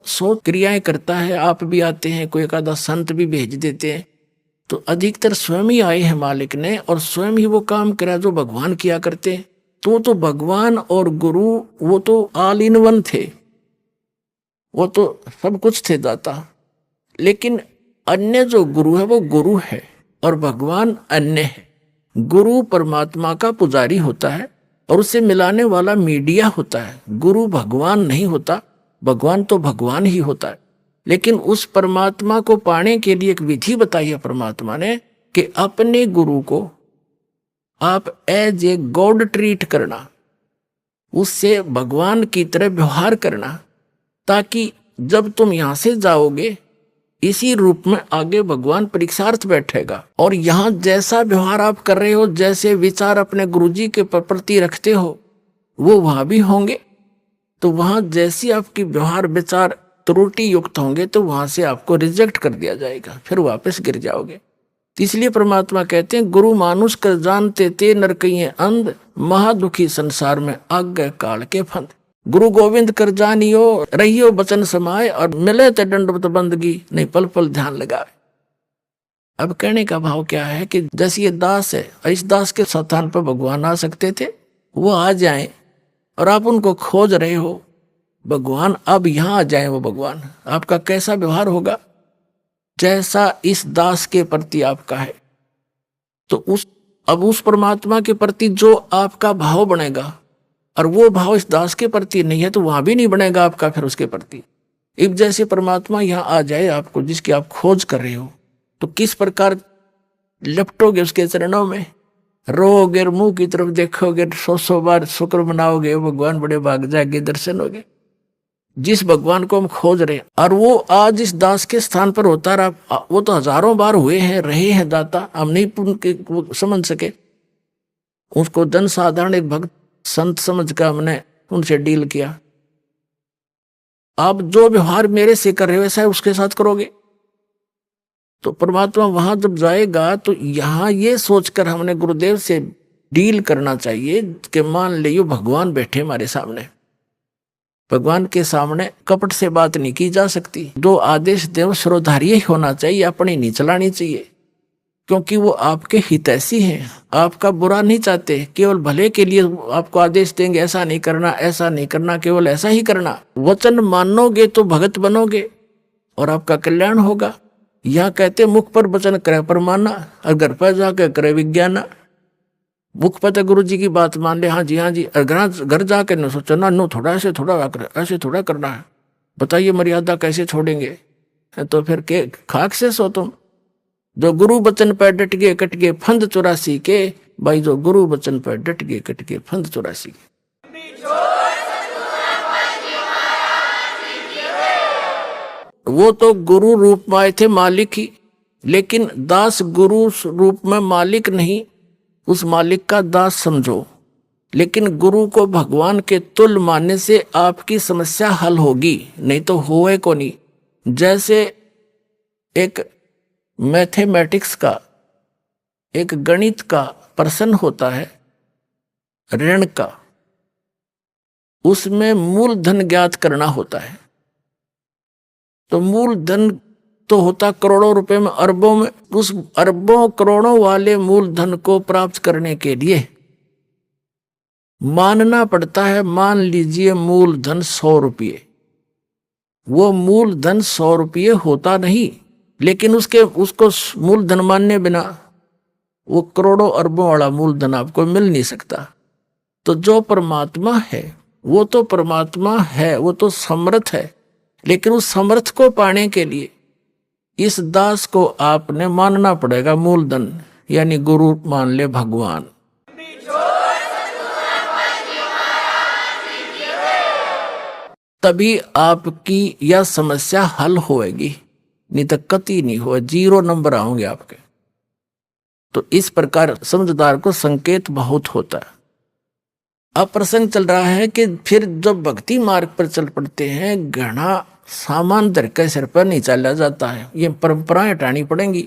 100 क्रियाएं करता है, आप भी आते हैं, कोई एक आधा संत भी भेज देते हैं, तो अधिकतर स्वयं ही आए हैं मालिक ने और स्वयं ही वो काम करा जो भगवान किया करते हैं। तो भगवान और गुरु वो तो ऑल इन वन थे, वो तो सब कुछ थे दाता। लेकिन अन्य जो गुरु है वो गुरु है और भगवान अन्य है। गुरु परमात्मा का पुजारी होता है और उसे मिलाने वाला मीडिया होता है। गुरु भगवान नहीं होता, भगवान तो भगवान ही होता है। लेकिन उस परमात्मा को पाने के लिए एक विधि बताई है परमात्मा ने कि अपने गुरु को आप एज ए गॉड ट्रीट करना, उससे भगवान की तरह व्यवहार करना, ताकि जब तुम यहां से जाओगे इसी रूप में आगे भगवान परीक्षार्थ बैठेगा। और यहां जैसा व्यवहार आप कर रहे हो, जैसे विचार अपने गुरुजी के प्रति रखते हो, वो वहां भी होंगे। तो वहां जैसी आपकी व्यवहार विचार त्रुटि युक्त होंगे तो वहां से आपको रिजेक्ट कर दिया जाएगा, फिर वापस गिर जाओगे। इसलिए परमात्मा कहते हैं गुरु मानुष कर जानते ते नरकइये अंध, महादुखी संसार में आज्ञा काल के फंद। गुरु गोविंद कर जानियो रहियो बचन समाए, और मिले ते दंडवत बंदगी नहीं पल पल ध्यान लगाए। अब कहने का भाव क्या है कि जैसे ये दास है, इस दास के स्थान पर भगवान आ सकते थे, वो आ जाएं और आप उनको खोज रहे हो, भगवान अब यहां आ जाए। वो भगवान आपका कैसा व्यवहार होगा, जैसा इस दास के प्रति आपका है, तो अब उस परमात्मा के प्रति जो आपका भाव बनेगा, और वो भाव इस दास के प्रति नहीं है तो वहां भी नहीं बनेगा आपका फिर उसके प्रति। अब जैसे परमात्मा यहां आ जाए आपको, जिसकी आप खोज कर रहे हो, तो किस प्रकार लपटोगे उसके चरणों में, रोगे, मुंह की तरफ देखोगे, 100 बार शुक्र मनाओगे, भगवान बड़े भाग जाएंगे, दर्शन होगे। जिस भगवान को हम खोज रहे हैं, और वो आज इस दास के स्थान पर होता रहा, वो तो हजारों बार हुए हैं, रहे हैं दाता, हम नहीं समझ सके। उसको जन साधारण एक भक्त संत समझ कर हमने उनसे डील किया। आप जो व्यवहार मेरे से कर रहे हो वैसा उसके साथ करोगे। तो परमात्मा वहां जब जाएगा तो यहां ये सोचकर हमने गुरुदेव से डील करना चाहिए कि मान लियो भगवान बैठे हमारे सामने, भगवान के सामने कपट से बात नहीं की जा सकती। जो आदेश देव श्रोधार्य ही होना चाहिए, अपनी नहीं चलानी चाहिए, क्योंकि वो आपके हितैषी हैं, आपका बुरा नहीं चाहते, केवल भले के लिए आपको आदेश देंगे, ऐसा नहीं करना, ऐसा नहीं करना, केवल ऐसा ही करना। वचन मानोगे तो भगत बनोगे और आपका कल्याण होगा। यह कहते मुख पर वचन करे पर माना, और घर पर जाकर करे विज्ञाना। मुख पर गुरु जी की बात मान ले, हाँ जी, और घर जाकर न सोचो ना, नो थोड़ा ऐसे थोड़ा करना है, बताइए मर्यादा कैसे छोड़ेंगे। तो फिर के खाक से सो तुम। जो गुरु वचन पर डट गए कट गए फंद 84 के, भाई जो गुरु वचन पर डट गए कट गए फंद 84 के। वो तो गुरु रूप में आए थे मालिक ही, लेकिन दास गुरु रूप में मालिक नहीं, उस मालिक का दास समझो। लेकिन गुरु को भगवान के तुल्य मानने से आपकी समस्या हल होगी, नहीं तो होए को नहीं। जैसे एक मैथमेटिक्स का, एक गणित का प्रश्न होता है ऋण का, उसमें मूलधन ज्ञात करना होता है। तो मूलधन तो होता करोड़ों रुपए में, अरबों में। उस अरबों करोड़ों वाले मूलधन को प्राप्त करने के लिए मानना पड़ता है, मान लीजिए मूलधन 100 रुपये। वो मूलधन 100 रुपये होता नहीं, लेकिन उसको मूलधन मानने बिना वो करोड़ों अरबों वाला मूलधन आपको मिल नहीं सकता। तो जो परमात्मा है वो तो परमात्मा है, वो तो समर्थ है, लेकिन उस समर्थ को पाने के लिए इस दास को आपने मानना पड़ेगा मूलधन, यानी गुरु मान ले भगवान। तभी आपकी यह समस्या हल होएगी, नहीं तो कति नहीं हो, 0 नंबर आओगे आपके। तो इस प्रकार समझदार को संकेत बहुत होता है। अब प्रसंग चल रहा है कि फिर जब भक्ति मार्ग पर चल पड़ते हैं, घना सामान धर के सिर पर नहीं चला जाता है, ये परंपराएं हटानी पड़ेंगी।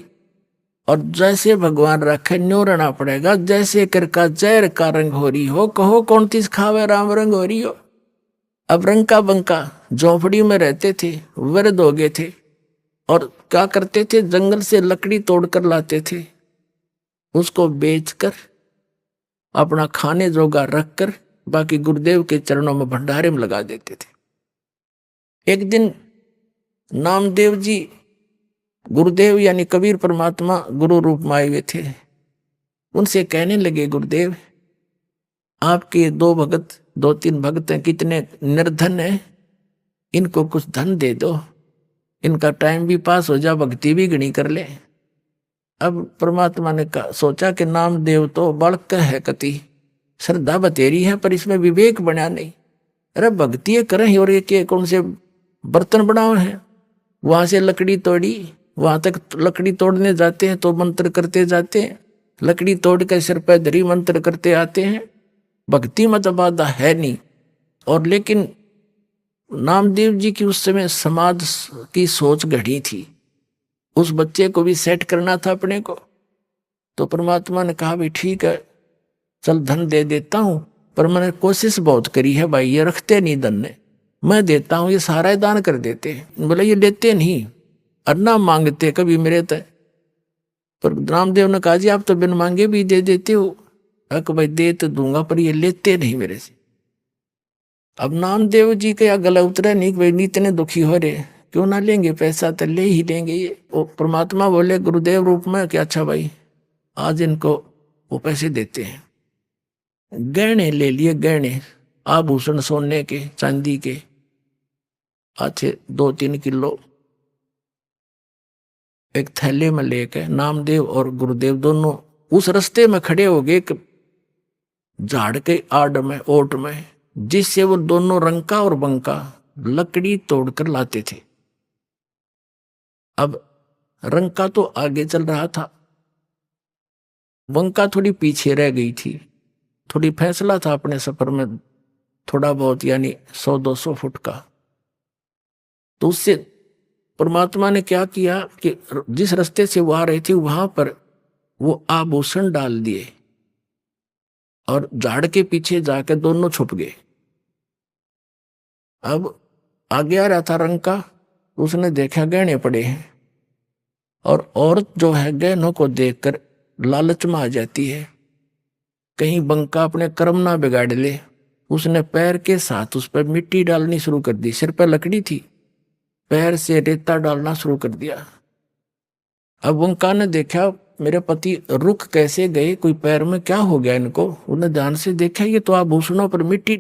और जैसे भगवान रखे न्यो रहना पड़ेगा। जैसे कर का जहर का रंग हो रही हो, कहो कौन तीस खावे राम रंग हो रही हो। अब रंका बंका झोपड़ी में रहते थे, वृद्ध हो गए थे, और क्या करते थे, जंगल से लकड़ी तोड़कर लाते थे, उसको बेचकर अपना खाने जोगा रखकर बाकी गुरुदेव के चरणों में भंडारे में लगा देते थे। एक दिन नामदेव जी गुरुदेव यानी कबीर परमात्मा गुरु रूप में आए हुए थे, उनसे कहने लगे, गुरुदेव आपके दो तीन भगत हैं, कितने निर्धन हैं, इनको कुछ धन दे दो, इनका टाइम भी पास हो जा, भक्ति भी घनी कर ले। अब परमात्मा ने सोचा कि नामदेव तो बालक है, कति श्रद्धा बतेरी है, पर इसमें विवेक बना नहीं। अरे भक्ति करें और ये कौन से बर्तन बनाओ हैं, वहां से लकड़ी तोड़ी, वहां तक लकड़ी तोड़ने जाते हैं तो मंत्र करते जाते हैं, लकड़ी तोड़ के सिर पर धरी मंत्र करते आते हैं, भक्ति मत बाधा है नहीं। और लेकिन नामदेव जी की उस समय समाज की सोच घड़ी थी, उस बच्चे को भी सेट करना था अपने को। तो परमात्मा ने कहा, भाई ठीक है, चल धन दे देता हूं, पर मैंने कोशिश बहुत करी है भाई, ये रखते नहीं धन ने, मैं देता हूं, ये सारा दान कर देते हैं। बोले ये लेते नहीं, अन्ना मांगते कभी मेरे तय। पर रामदेव ने कहा, जी आप तो बिन मांगे भी दे देते हो। कि भाई दे तो दूंगा, पर ये लेते नहीं मेरे से। अब नामदेव जी का गला उतरा नहीं, भाई इतने दुखी हो रहे, क्यों ना लेंगे पैसा, तो ले ही लेंगे ये। वो परमात्मा बोले गुरुदेव रूप में कि अच्छा भाई आज इनको वो पैसे देते हैं। गहने ले लिए, गहने आभूषण सोने के चांदी के अच्छे 2-3 किलो एक थैले में लेकर नामदेव और गुरुदेव दोनों उस रास्ते में खड़े हो गए, झाड़ के आड़ में ओट में, जिससे वो दोनों रंका और बंका लकड़ी तोड़कर लाते थे। अब रंका तो आगे चल रहा था, बंका थोड़ी पीछे रह गई थी। थोड़ी फैसला था अपने सफर में, थोड़ा बहुत यानी 100-200 फुट का। तो उससे परमात्मा ने क्या किया कि जिस रास्ते से वो आ रही थी वहां पर वो आभूषण डाल दिए और झाड़ के पीछे जाकर दोनों छुप गए। अब आगे आ रहा था रंका, उसने देखा गहने पड़े हैं, और औरत जो है गहनों को देखकर लालच में आ जाती है, कहीं बंका अपने कर्म ना बिगाड़ ले। उसने पैर के साथ उस पर मिट्टी डालनी शुरू कर दी, सिर पर लकड़ी थी, पैर से रेता डालना शुरू कर दिया। अब बंका ने देखा मेरे पति रुक कैसे गए, कोई पैर में क्या हो गया इनको। उन्हें ध्यान से देखा, ये तो आभूषणों पर मिट्टी